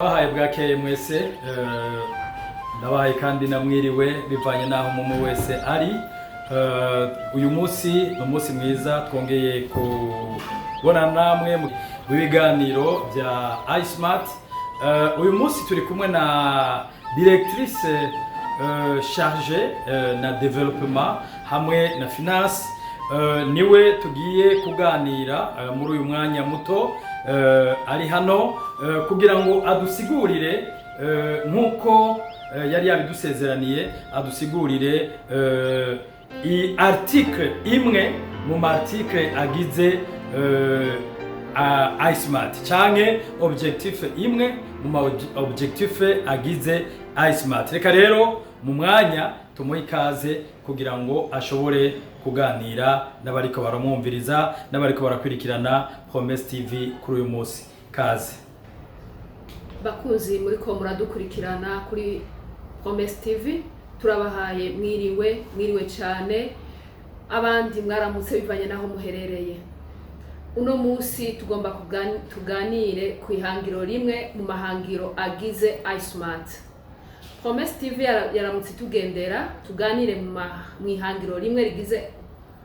Bahaye bwakeye mwese ndabahaye kandi namwiriwe bivanye naho mumu wese ari uyu munsi umunsi mwiza twongeye kubona namwe mu biganiro bya iSmart. Uyu munsi turi kumwe na directrice chargée na développement hamwe na finance, niwe tugiye kuganira muri uyu mwanya muto ari hano kugira ngo adusigurire nkuko yari yabidusezeraniye, adusigurire article imwe mu article agize iSmart canke objectif imwe mu objectif agize iSmart. Reka rero mu mwanya tumuhe ikaze kugira ngo ashobore kuganira n'abariko baramwumviriza n'abariko barakwirikirana Promesse TV kuri uyu munsi. Kaze bakuzi muri ko muradukurikirana kuri Promesse TV, turabahaye mwiriwe cyane, abandi mwaramutse bivanye naho muherereye. Uno munsi tugomba tuganire ku ihangiro rimwe mu mahangiro agize iSmart. Promesse TV yaramutse tugendera tuganire mu ihangiro rimwe rigize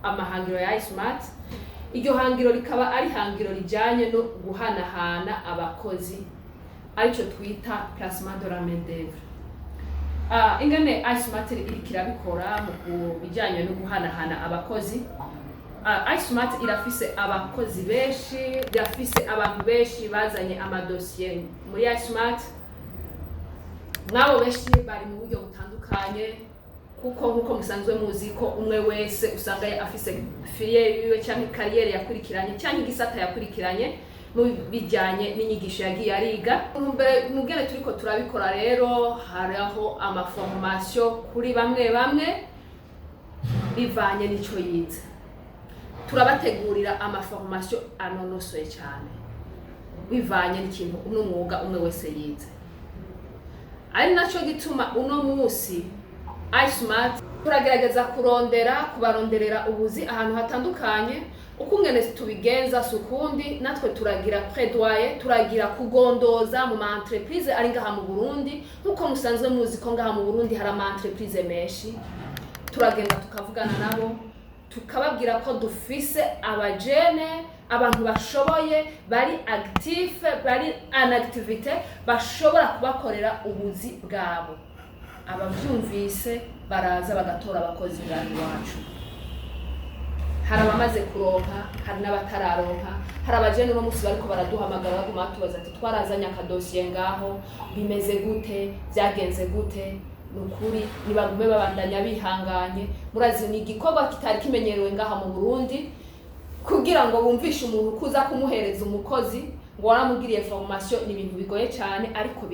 amahangiro ya iSmart. Iryo hangiro rikaba ari hangiro rijanye no guhanahana abakozi, arico twita placement de la main d'œuvre. Ingene iSmart irikirabikora mu bijanye no guhanahana abakozi. iSmart irafise abakozi benshi, irafise abantu benshi bazanye amadosiye muri iSmart. Mwabo benshi bari mu buryo butandukanye, kuko nkuko musanzwe muzi ko umwe wese usanga afise filiere yiwe cyangwa kariyeri yakurikiranye cyangwa igisata yakurikiranye mu bijyanye n'inyigisho yagiye ariga. Mugere turiko turabikora rero hariho amaformation kuri bamwe bivanye n'ico yize. Turabategurira amaformation anonosoye cyane bivanye n'ikintu n'umwuga umwe wese yize. Ari naco gituma uno munsi iSmart turagerageza kubaronderera ubuzi ahantu hatandukanye. Ukungene tubigenza sukundi, natwe turagira plaidoyer, turagira kugondoza mu ma entreprise ari ngaha mu Burundi. Nkuko musanzwe muzi ko ngaha mu Burundi hari ama entreprise menshi, turagenda tukavugana nabo tukababwira ko dufise abajene, abantu bashoboye, bari actif, bari en activité, bashobora kubakorera ubuzi bwabo. Abavyumvise baraza bagatora abakozi bari wacu. Hari abamaze kuronka, hari n'abatararonka. Hari abajene no musi bariko baraduhamagara baguma tubaza ati twarazanye akadosiye ngaho, bimeze gute, byagenze gute. Nukuri nibagume babandanya bihanganye. Murazi ni igikorwa kitari kimenyerewe ngaha mu Burundi, kugira ngo bumvishe umuntu kuza kumuhereza umukozi ngo waramugiriye formation ni ibintu bigoye cyane, ariko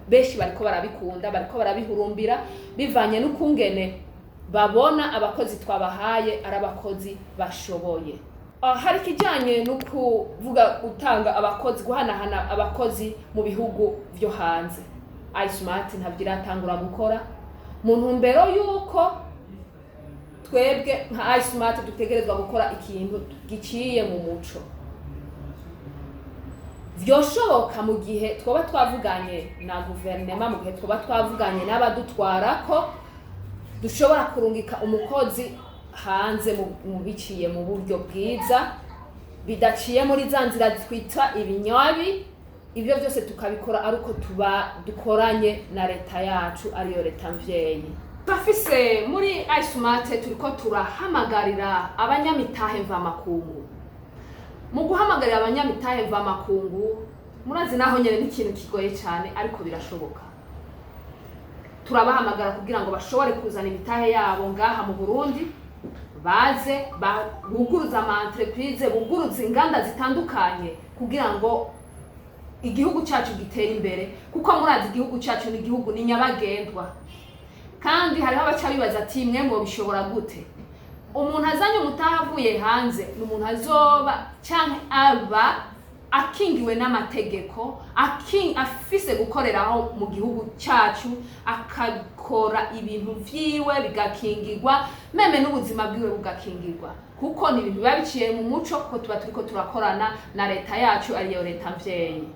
benshi bariko barabikunda, bariko barabihurumbira bivanye n'ukungene babona abakozi twabahaye ari abakozi bashoboye. Hari kijanye no kuvuga utanga abakozi, guhanahana abakozi mu bihugu byo hanze. iSmart ntabwo iratangura gukora mu ntumbero yuko twebwe nka iSmart dutegerezwa gukora ikintu giciye mu muco. Vyoshoboka mu gihe twoba twavuganye na guverinoma, mu gihe twoba twavuganye n'abadutwara ko dushobora kurungika umukozi hanze mu biciye mu buryo bwiza, bidaciye muri za nzira twita ibinywabi. Ibyo byose tukabikora aruko dukoranye na leta yacu, ariyo leta mvyeyi. Bafise muri iSmart turiko turahamagarira abanyamitahe mvamakungu. Mu guhamagarira abanyamitahe mvamakungu, murazi naho nyene n'ikintu kigoye cyane, ariko birashoboka. Turabahamagara kugira ngo bashobore kuzana imitahe yabo ngaha mu Burundi, baze buguruza ama entreprise, buguruza inganda zitandukanye kugira ngo igihugu cyacu gitera imbere. Kuko murazi igihugu cyacu ni igihugu ni nyabagendwa, kandi hariho abaca bibaza ati mwe mu bishobora gute. Umuntu azanye umutaha avuye hanze n'umuntu azoba cyane aba akingiwe n'amategeko, afise gukoreraho mu gihugu cyacu, akakora ibintu vyiwe bigakingirwa, meme n'ubuzima bwiwe bugakingirwa, kuko ni ibintu biba biciye mu muco, ko tuba turiko turakorana na leta yacu ariyo leta mvyeyi.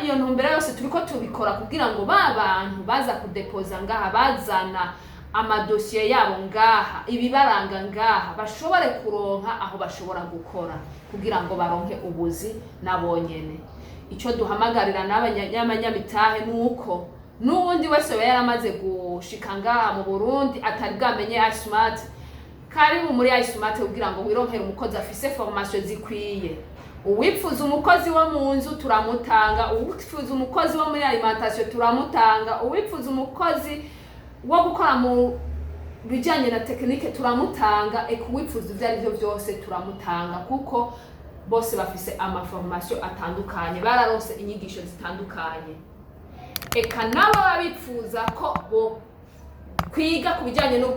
iyo ntumbero yose turiko tubikora kugira ngo ba bantu baza kudepoza ngaha bazana amadosiye yabo ngaha ibibaranga ngaha bashobore kuronka aho bashobora gukora kugira ngo baronke ubuzi nabonyene. Ico duhamagarira n'abanyamitahe nuko n'uwundi wese yaramaze gushika ngaha mu Burundi atari bwamenye iSmart, karibu muri iSmart kugira ngo wironkere umukozi afise formation zikwiye. Uwipfuza umukozi wo mu nzu turamutanga, uwipfuza umukozi wo muri alimentation turamutanga, uwipfuza umukozi wo gukora mu bijanye na technique turamutanga, uwipfuza ivyo ari byo byose turamutanga kuko bose bafise amaformation atandukanye, bararose inyigisho zitandukanye. Eka nabo babipfuza ko bo kwiga kubijanye no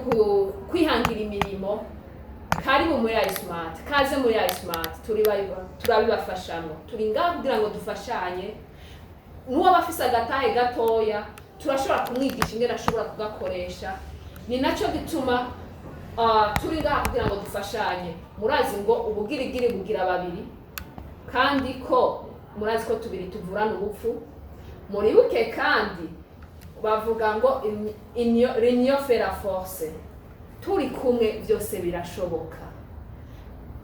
kwihangira imirimo, karibu muri iSmart, kaze muri iSmart, turabibafashamo. Turi ngaho kugira ngo dufashanye. Nuwo bafise agatahe gatoya turashobora kumwigisha ingene ashobora kugakoresha. Ni naco gituma turi ngaho kugira ngo dufashanye. Murazi ngo ubugirigiri bugira babiri, kandi ko murazi ko tubiri tuvurana ubupfu. Muribuke kandi bavuga ngo l'union fait la force. Turi kumwe byose birashoboka.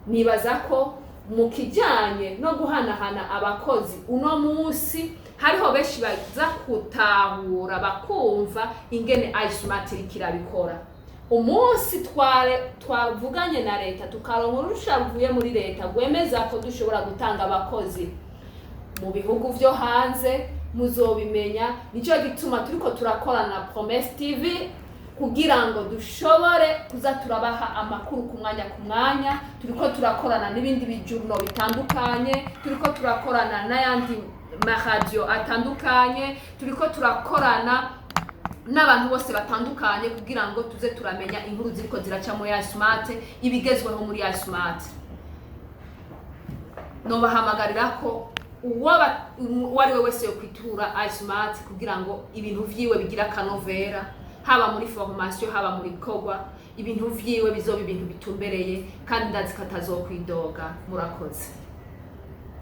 Nibaza ko mu kijanye no guhanahana abakozi uno munsi hariho benshi baza kutahura bakumva ingene iSmart kirabikora. Umunsi twavuganye na leta tukaronka urusha ruvuye muri leta gwemeza ko dushobora gutanga abakozi mu bihugu vyo hanze, muzobimenya. Nico gituma turiko turakorana na Promesse TV kugira ngo dushobore kuza turabaha amakuru ku mwanya. Turiko turakorana n'ibindi bijurno bitandukanye, turiko turakorana n'ayandi radio atandukanye, turiko turakorana n'abantu bose batandukanye kugira ngo tuze turamenya inkuru ziriko ziraca muri iSmart, ibigezweho muri iSmart. No bahamagarira ko uwari we wese yo kwitura iSmart kugira ngo ibintu vyiwe bigira kanovera, haba muri formation haba muri bikorwa, ibintu vyiwe bizoba ibintu bitumbereye kandi ndazi katazokwidoga. Murakoze.